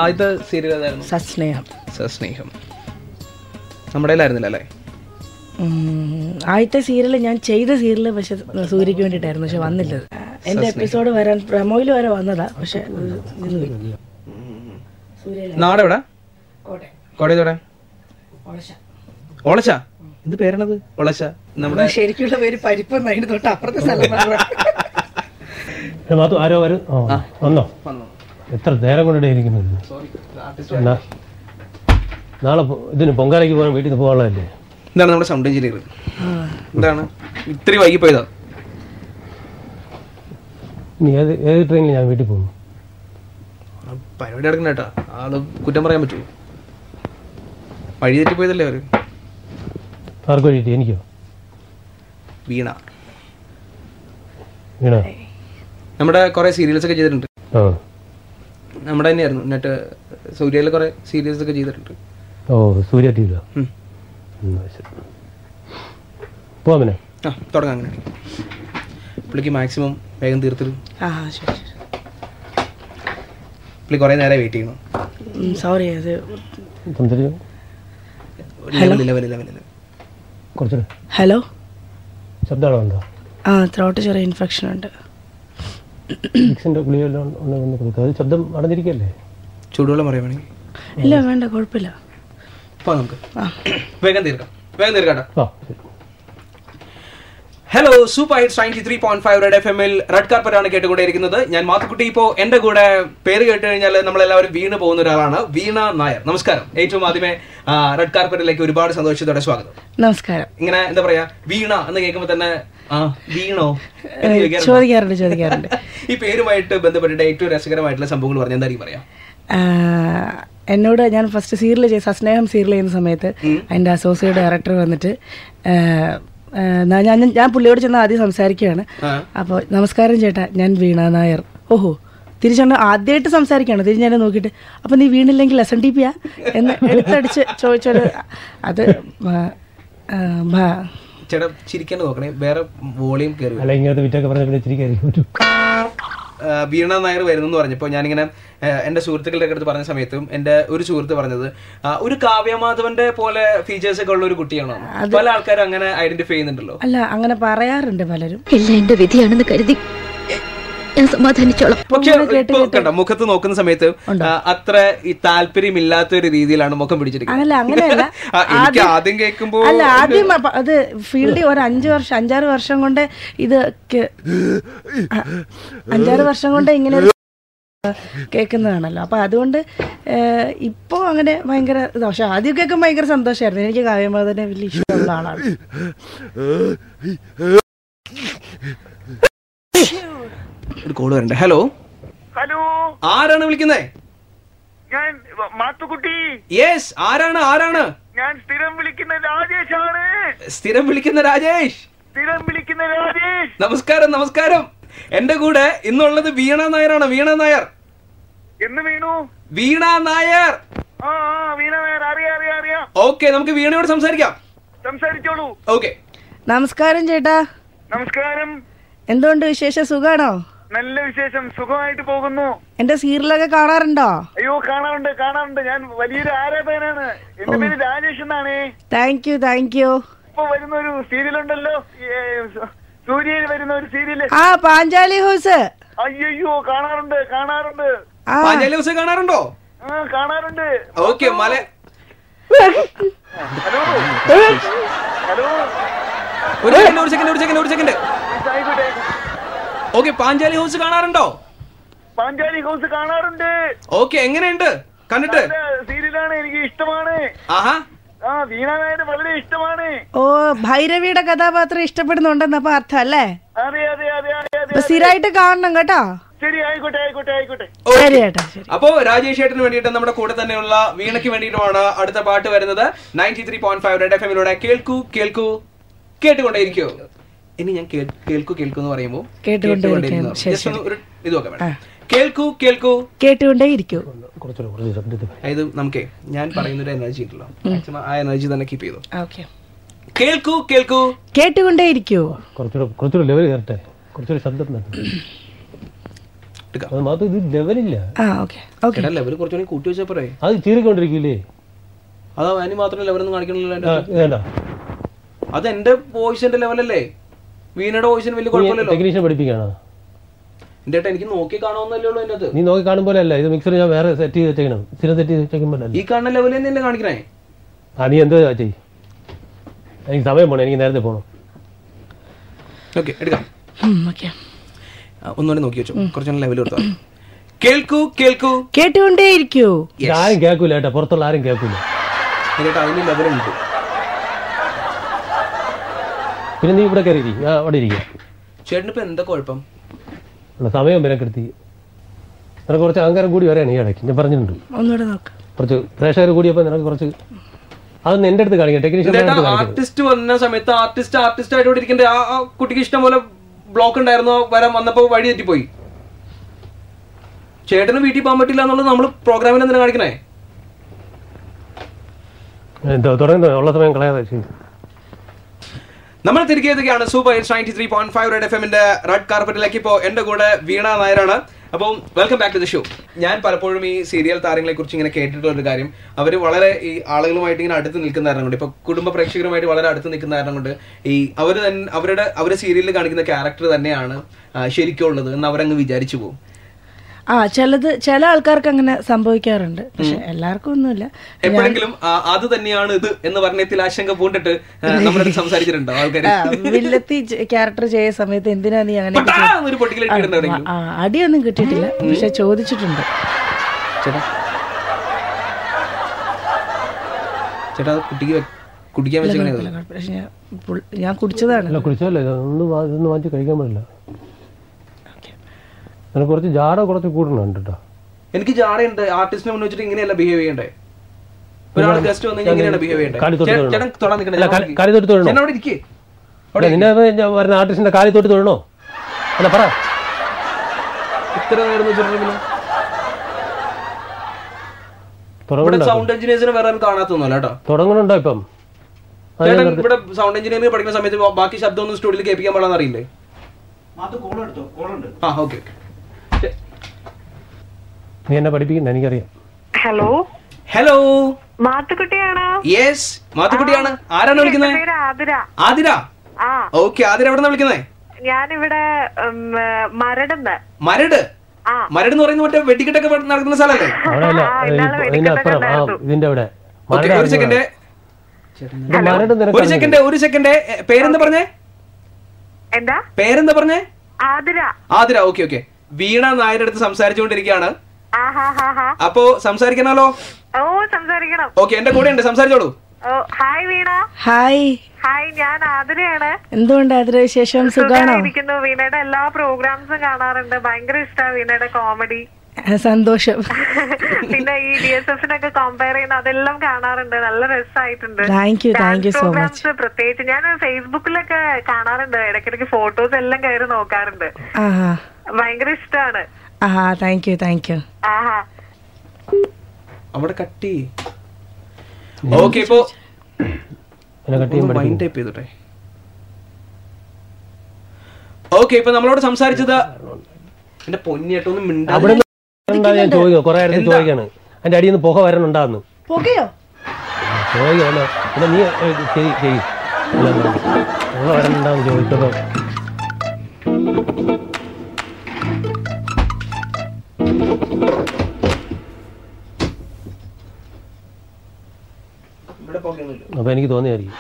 ആദ്യത്തെ സീരിയൽ ഏതായിരുന്നു? സസ്നേഹം നമ്മുടെ അല്ലേ? ആദ്യത്തെ സീരിയൽ ഞാൻ ചെയ്ത സീരിയൽ പക്ഷെ സൂര്യക്ക് വേണ്ടിയിട്ടായിരുന്നു, പക്ഷെ വന്നില്ല. എന്റെ എപ്പിസോഡ് വരാൻ പ്രമോയിൽ വരെ വന്നതാ, പക്ഷെ നാടെവിടെ? കോട്ടയത്തോടെ ഒളശ. എന്ത് പേരാണത്? ഒളശ. നമ്മുടെ ശരിക്കുള്ള പേര് പരിപ്പൊന്നായിരുന്നു, തൊട്ട് അപ്പുറത്തെ സ്ഥലം. ആരോ വരും. വന്നോ? എത്ര നേരം കൊണ്ടിടെ ഇരിക്കുന്നത്? നാളെ ഇതിന് പൊങ്കാലയ്ക്ക് പോകാൻ വീട്ടിൽ നിന്ന് പോകാനുള്ളതല്ലേ? എന്താണ് നമ്മുടെ സൗണ്ട് എഞ്ചിനീയർ? എന്താണ് ഇത്തിരി വൈകി പോയതാ? ഇനി ഏത് ട്രെയിനിൽ ഞാൻ വീട്ടിൽ പോകുന്നു? പരിപാടി നടക്കണ കേട്ടാ, ആള് കുറ്റം പറയാൻ പറ്റുമോ? വഴി തെറ്റി പോയതല്ലേ അവര്. ആർക്ക് വേണ്ടിയിട്ട്? എനിക്കോ? വീണ നമ്മുടെ കുറെ സീരിയൽസ് ഒക്കെ ചെയ്തിട്ടുണ്ട്. നമ്മുടെ തന്നെയായിരുന്നു നെറ്റ് സൂര്യയിലെ കുറെ സീരിയൽസ് ഒക്കെ ചെയ്തിട്ടുണ്ട്. ഓ, സൂര്യ ടി വിയിലോ? പോവാ പിന്നെ. തുടങ്ങാം. അങ്ങനെ പുള്ളിക്ക് മാക്സിമം വേഗം തീർത്തിരും. പുള്ളി കുറെ നേരം വെയിറ്റ് ചെയ്യണം. സോറി. ഹലോ, ശബ്ദമുണ്ടോ? ത്രോട്ട് ചെറിയ ഇൻഫെക്ഷൻ ഉണ്ട്. ശബ്ദം അടഞ്ഞിരിക്കല്ലേ? ചൂടുവെള്ളം പറയുവാണെങ്കിൽ ഇല്ല, വേണ്ട, കുഴപ്പമില്ല. നമുക്ക് വേഗം തീർക്കാം. ഹലോ, സൂപ്പർ ഹിറ്റ്സ് 93.5 റെഡ് FM-ൽ റെഡ് കാർപ്പറ്റ് ആണ് കേട്ടുകൊണ്ടേയിരിക്കുന്നത്. ഞാൻ മാത്തുക്കുട്ടി. ഇപ്പോൾ എന്റെ കൂടെ പേര് കേട്ട് കഴിഞ്ഞാൽ നമ്മളെല്ലാവരും വീണ് പോകുന്ന ഒരാളാണ്, വീണ നായർ. നമസ്കാരം. ഏറ്റവും ആദ്യമേ റെഡ് കാർപ്പറ്റിലേക്ക് ഒരുപാട് സന്തോഷത്തോടെ സ്വാഗതം. നമസ്കാരം. ഇങ്ങനെ എന്താ പറയാ, വീണ എന്ന് കേൾക്കുമ്പോൾ തന്നെ വീണോ ചോദിക്കാറുണ്ട്. ഈ പേരുമായിട്ട് ബന്ധപ്പെട്ടിട്ട് ഏറ്റവും രസകരമായിട്ടുള്ള സംഭവങ്ങൾ പറഞ്ഞാൽ എന്തായിരിക്കും പറയാ? എന്നോട് ഞാൻ ഫസ്റ്റ് സീരിയൽ സസ്നേഹം സീരിയൽ ചെയ്യുന്ന സമയത്ത് അതിന്റെ അസോസിയേറ്റ് ഡയറക്ടർ വന്നിട്ട് ഞാൻ പുള്ളിയോട് ചെന്ന് ആദ്യം സംസാരിക്കുകയാണ്. അപ്പോൾ നമസ്കാരം ചേട്ടാ, ഞാൻ വീണ നായർ. ഓഹോ, തിരിച്ചാണ് ആദ്യമായിട്ട് സംസാരിക്കുകയാണ്. തിരിഞ്ഞ് എന്നെ നോക്കിയിട്ട് അപ്പം നീ വീണില്ലെങ്കിൽ SNDP എന്ന് എടുത്തടിച്ച് ചോദിച്ചത്. അത് ചേട്ടാ ചിരിക്കാൻ നോക്കണേ, വേറെ വോളിയം കയറി. വീണ നായർ വരുന്നെന്ന് പറഞ്ഞപ്പോൾ ഞാനിങ്ങനെ എന്റെ സുഹൃത്തുക്കളുടെ അടുത്ത് പറഞ്ഞ സമയത്തും എന്റെ ഒരു സുഹൃത്ത് പറഞ്ഞത് ഒരു കാവ്യമാധവന്റെ പോലെ ഫീച്ചേഴ്സ് ഒക്കെ ഉള്ള ഒരു കുട്ടിയാണോ? പല ആൾക്കാരും അങ്ങനെ ഐഡന്റിഫൈ ചെയ്യുന്നുണ്ടല്ലോ. അല്ല, അങ്ങനെ പറയാറുണ്ട് പലരും. ഇല്ല, എന്റെ വിധിയാണെന്ന് കരുതി ഞാൻ സമാധാനിച്ചോളാം. പക്ഷെ കണ്ട മുഖത്ത് നോക്കുന്ന സമയത്ത് അത്ര ഈ താല്പര്യമില്ലാത്ത ഒരു രീതിയിലാണ് മുഖം പിടിച്ചിരിക്കുന്നത്. അങ്ങനെയല്ല, എനിക്ക് ആദ്യം കേൾക്കുമ്പോ അല്ല, ആദ്യം അത് ഫീൽഡിൽ ഒരു 5-6 വർഷം കൊണ്ട് ഇത് 5-6 വർഷം കൊണ്ട് ഇങ്ങനെ കേൾക്കുന്നതാണല്ലോ. അപ്പൊ അതുകൊണ്ട് ഇപ്പൊ അങ്ങനെ ഭയങ്കര പക്ഷെ ആദ്യം കേൾക്കുമ്പോൾ ഭയങ്കര സന്തോഷമായിരുന്നു. എനിക്ക് കാവ്യമാധവനെ വലിയ ഇഷ്ടമുള്ള ആളാണ്. ഒരു കോള് വരണ്ടേ? ഹലോ, ആരാണ് വിളിക്കുന്നേ? ഞാൻ മാത്തുക്കുട്ടി. യെസ്, ആരാണ്? ഞാൻ സ്ഥിരം വിളിക്കുന്ന രാജേഷാണ്. സ്ഥിരം വിളിക്കുന്ന രാജേഷ്. നമസ്കാരം. എന്റെ കൂടെ ഇന്നുള്ളത് വീണ നായരാണ്. വീണ നായർ. എന്ന് വീണു? വീണ നായർ. വീണ നായർ, അറിയാം. ഓക്കെ, നമുക്ക് വീണയോട് സംസാരിച്ചോളൂ. ഓക്കെ. നമസ്കാരം ചേട്ടാ. നമസ്കാരം. എന്തുകൊണ്ട് വിശേഷം? സുഖാണോ? നല്ല വിശേഷം, സുഖമായിട്ട് പോകുന്നു. എന്റെ സീരിയലൊക്കെ കാണാറുണ്ടോ? അയ്യോ, കാണാറുണ്ട്. ഞാൻ വലിയൊരു ആരാധകനാണ്. എന്റെ പേര് രാജേഷ് എന്നാണ്. Thank you. ഇപ്പൊ വരുന്ന ഒരു സീരിയൽ ഉണ്ടല്ലോ, സൂര്യയിൽ വരുന്ന ഒരു സീരിയല്. പാഞ്ചാലി ഹൗസ്. അയ്യോ, കാണാറുണ്ട്. പാഞ്ചാലി ഹൗസ് കാണാറുണ്ടോ? കാണാറുണ്ട്. ഓക്കെ. ഹലോ, ഒരു സെക്കൻഡ്. ഓക്കെ, പാഞ്ചാലി ഹൗസ് കാണാറുണ്ടോ? പാഞ്ചാലി ഹൗസ് കാണാറുണ്ട്. ഓക്കെ, എങ്ങനെയുണ്ട് കണ്ടിട്ട്? സീരിയലാണ്, എനിക്ക് ഇഷ്ടമാണ്. വീണ നായർ വളരെ ഇഷ്ടമാണ്. ഓ, ഭൈരവിയുടെ കഥാപാത്രം ഇഷ്ടപ്പെടുന്നുണ്ടെന്ന് അപ്പൊ അർത്ഥം അല്ലേ? അതെ. സ്ഥിരമായിട്ട് കാണണം കേട്ടോ. ശരി, ആയിക്കോട്ടെ. അപ്പോ രാജേഷ് ചേട്ടന് വേണ്ടിയിട്ട് നമ്മുടെ കൂടെ തന്നെയുള്ള വീണയ്ക്ക് വേണ്ടിയിട്ടുമാണ് അടുത്ത പാട്ട് വരുന്നത്. 93.5 റെഡ് FM-ലൂടെ കേൾക്കൂ കേട്ടുകൊണ്ടേയിരിക്കോ. ഇനി ഞാൻ കേൾക്കൂ എന്ന് പറയുമ്പോ കേട്ടുകൊണ്ടേയിരിക്കൂ. അതായത് നമുക്കേ ഞാൻ പറയുന്നൊരു എനർജി ഉണ്ടല്ലോ, മാക്സിമം ആ എനർജി തന്നെ കീപ്പ് ചെയ്തു. കേൾക്കൂ കേട്ടുകൊണ്ടേയിരിക്കൂ. അത് മാത്രം ഇത് ലെവലില്ല. Okay okay. ചേട്ടാ ലെവൽ കുറച്ചുകൂടി കൂട്ടി വെച്ചാൽ പറയേ. അത് ചീറിക്കൊണ്ടിരിക്കില്ലേ? അതാ അതിന് മാത്രം ലെവലൊന്നും കാണിക്കണില്ല. വേണ്ട, അത് എന്റെ വോയിസിന്റെ ലെവലല്ലേ, വീണയുടെ വോയിസിന് വലിയ കുഴപ്പമില്ലല്ലോ. ടെക്നീഷ്യൻ പഠിപ്പിക്കാണോ? എന്റെ ഏട്ടാ എനിക്ക് നോക്കി കാണാവുന്നല്ലേ ഉള്ളൂ അതിനകത്ത്. നീ നോക്കി കാണുമ്പോൾ അല്ല, ഇത് മിക്സർ ഞാൻ വേറെ സെറ്റ് ചെയ്ത് വെച്ചേക്കണം. സ്ഥിരം സെറ്റ് ചെയ്ത് വെച്ചേക്കുമ്പോൾ ഈ കാണുന്ന ലെവൽ തന്നെയല്ലേ കാണിക്കണേ. നീ എന്തോ ചെയ്യ്, എനിക്ക് സമയം പോണം, എനിക്ക് നേരത്തെ പോകണം. ഓക്കെ എടുക്കാം. ഒന്നുകൂടെ നോക്കി വെച്ചു, കുറച്ചു ലെവൽ കൊടുത്താൽ. കേൾക്കൂ കേൾക്കൂ കേട്ടുകൊണ്ടേയിരിക്കൂ. ആരും കേൾക്കൂല ഏട്ടാ, പുറത്തുള്ള ആരും കേൾക്കൂല. ചേട്ടാ അതിന് ലെവലുണ്ട്. പിന്നെ നീ ഇവിടെ കയറി അവിടെ ഇരിക്കുക. ചേട്ടനിപ്പോ എന്താ കുഴപ്പം? സമയം വിലക്കെടുത്തി നിനക്ക് കുറച്ച് അഹങ്കാരം കൂടി വരെയാണ് ഈ ഇടയ്ക്ക് ഞാൻ പറഞ്ഞിട്ടുണ്ട്. ഒന്നുകൂടെ നോക്ക്. കുറച്ച് പ്രേക്ഷകർ കൂടിയപ്പോൾ നിനക്ക് കുറച്ച് അതൊന്ന് എന്റെ അടുത്ത് കാണിക്കാം. ടെക്നീഷ്യൻ ആർട്ടിസ്റ്റ് വന്ന സമയത്ത് ആർട്ടിസ്റ്റ് ആയിട്ട് ഇവിടെ ഇരിക്കേണ്ട ആ കുട്ടിക്ക് ഇഷ്ടം പോലെ ബ്ലോക്ക് ഉണ്ടായിരുന്നു, വന്നപ്പോ വഴി തെറ്റിപ്പോയി. ചേട്ടന് വീട്ടിൽ പോകാൻ പറ്റില്ല എന്നുള്ളത് നമ്മൾ പ്രോഗ്രാമിൽ എന്തിനാ കാണിക്കണേ? തുടങ്ങി ഉള്ള സമയം കളയാതെ. നമ്മൾ തിരികെ എത്തുകയാണ് സൂപ്പർ ഹിറ്റ്സ് 93.5 റെഡ് എഫ്എമ്മിന്റെ റെഡ് കാർപ്പറ്റിലേക്ക്. ഇപ്പോൾ എന്റെ കൂടെ വീണ നായരാണ്. അപ്പോൾ welcome back to the show. ഞാൻ പലപ്പോഴും ഈ സീരിയൽ താരങ്ങളെ കുറിച്ച് ഇങ്ങനെ കേട്ടിട്ടുള്ള ഒരു കാര്യം, അവർ വളരെ ഈ ആളുകളുമായിട്ട് ഇങ്ങനെ അടുത്ത് നിൽക്കുന്ന കാരണം കൊണ്ട്, ഇപ്പൊ കുടുംബ പ്രേക്ഷകരുമായിട്ട് വളരെ അടുത്ത് നിൽക്കുന്ന കാരണം കൊണ്ട് ഈ അവർ തന്നെ അവരുടെ സീരിയലിൽ കാണിക്കുന്ന ക്യാരക്ടർ തന്നെയാണ് ശരിക്കും ഉള്ളത് എന്ന് അവരങ്ങ് വിചാരിച്ചു പോകും. ചില ആൾക്കാർക്ക് അങ്ങനെ സംഭവിക്കാറുണ്ട്, പക്ഷെ എല്ലാവർക്കും ഒന്നുമില്ല. എപ്പോഴെങ്കിലും അത് തന്നെയാണ് ഇത് എന്ന് പറഞ്ഞതിൽ ആശങ്ക പൂണ്ടിട്ട് നമ്മളോട് സംസാരിച്ചിട്ടുണ്ടോ ആൾക്കാർ? വില്ലത്തി ക്യാരക്ടർ ചെയ്ത സമയത്ത് എന്തിനാ നീ അങ്ങനെ, അടിയൊന്നും കിട്ടിയിട്ടില്ല, പക്ഷെ ചോദിച്ചിട്ടുണ്ട്. ചേട്ടാ കുട്ടിക്ക് കുടിക്കാൻ വെച്ചേക്കണേ. ഞാൻ കുടിച്ചതാണ്. കുടിച്ചല്ലേ, ഒന്നും വാങ്ങിച്ച് കഴിക്കാൻ പാടില്ല. എനിക്ക് കുറച്ച് ജാട കുറച്ച് കൂടുന്നുണ്ട് കേട്ടോ. എനിക്ക് ജാടയുണ്ട്. ആർട്ടിസ്റ്റിനെ മുന്നിൽ വെച്ചിട്ട് ഇങ്ങനെയല്ല ബിഹേവ് ചെയ്യണ്ടേ. ഒരാൾ ഗസ്റ്റ് വന്നു ഇങ്ങനെയാണ് ബിഹേവ് ചെയ്യണ്ടേ. വരുന്ന ആർട്ടിസ്റ്റിന്റെ കാലി തൊട്ട് തൊഴണോ? അല്ല പറ. ഇത്ര നേരം സൗണ്ട് എഞ്ചിനീയേഴ്സിനെ വേറെ കാണാത്തൊന്നുമല്ല കേട്ടോ. തുടങ്ങണുണ്ടോ ഇപ്പം? ഇവിടെ സൗണ്ട് എഞ്ചിനീയറിംഗ് പഠിക്കുന്ന സമയത്ത് ബാക്കി ശബ്ദം ഒന്നും സ്റ്റുഡിയോയിൽ കേൾപ്പിക്കാൻ പാടാന്ന് അറിയില്ലേ? നീ എന്നെ പഠിപ്പിക്കണ്ട, എനിക്കറിയാം. ഹലോ ഹലോ, മാത്തുക്കുട്ടിയാണോ? യെസ് മാത്തുക്കുട്ടിയാണ്. ആരാണ് വിളിക്കുന്നത്? ആതിര. ആതിര, ഓക്കെ. ആതിര എവിടെ നിന്നാ വിളിക്കുന്നേ? ഞാനിവിടെ മരടുന്ന്. മരട്? മരട് എന്ന് പറയുന്നത് മറ്റേ വെടിക്കെട്ടൊക്കെ നടക്കുന്ന സ്ഥലല്ലേ? ഇതിന്റെ അവിടെ. ഒരു സെക്കൻഡ് പേരെന്താ പറഞ്ഞേ? എന്താ പേരെന്താ പറഞ്ഞേ? ആതിര. Athira, okay okay. വീണ നായരുടെ അടുത്ത് സംസാരിച്ചുകൊണ്ടിരിക്കുകയാണ്. അപ്പോ സംസാരിക്കണല്ലോ. ഓ സംസാരിക്കണം. ഓക്കെ, എന്റെ കൂടെ ഉണ്ട്, സംസാരിച്ചോളൂ. ഹായ് വീണ. ഹായ്. ഹായ്, ഞാൻ ആതിരയാണ്. എന്തുകൊണ്ട് ആതിര വിശേഷം? സുഖാണോ? ഇരിക്കുന്നു. വീണയുടെ എല്ലാ പ്രോഗ്രാംസും കാണാറുണ്ട്. ഭയങ്കര ഇഷ്ടമാണ് വീണയുടെ കോമഡി. സന്തോഷം. പിന്നെ ഈ DSFനൊക്കെ കമ്പയർ ചെയ്യുന്ന അതെല്ലാം കാണാറുണ്ട്. നല്ല രസമായിട്ടുണ്ട്. Thank you so much. പ്രത്യേകിച്ച് ഞാൻ ഫേസ്ബുക്കിലൊക്കെ കാണാറുണ്ട്. ഇടയ്ക്കിടയ്ക്ക് ഫോട്ടോസ് എല്ലാം കയറി നോക്കാറുണ്ട്. ഭയങ്കര ഇഷ്ടമാണ്. Thank you. അവിടെ കട്ടി. ഓക്കെ, ഇപ്പോ മൈൻഡ് ടൈപ്പ് ചെയ്തോട്ടെ. ഓക്കെ, ഇപ്പൊ നമ്മളോട് സംസാരിച്ചത് എന്റെ പൊന്നിയേട്ടൊന്നും മിണ്ടാ. ഞാൻ ചോദിക്കാം, കുറെ നേരത്തെ ചോദിക്കാണ് അതിന്റെ അടിയിൽ നിന്ന് പുക വരണുണ്ടാന്ന്. പുകയോ? ചോദിക്കല്ലോ. പിന്നെ നീ ചെയ്യും പുക വരണുണ്ടാന്ന് ചോദിച്ചപ്പോ അപ്പൊ എനിക്ക് തോന്നിയായിരിക്കും.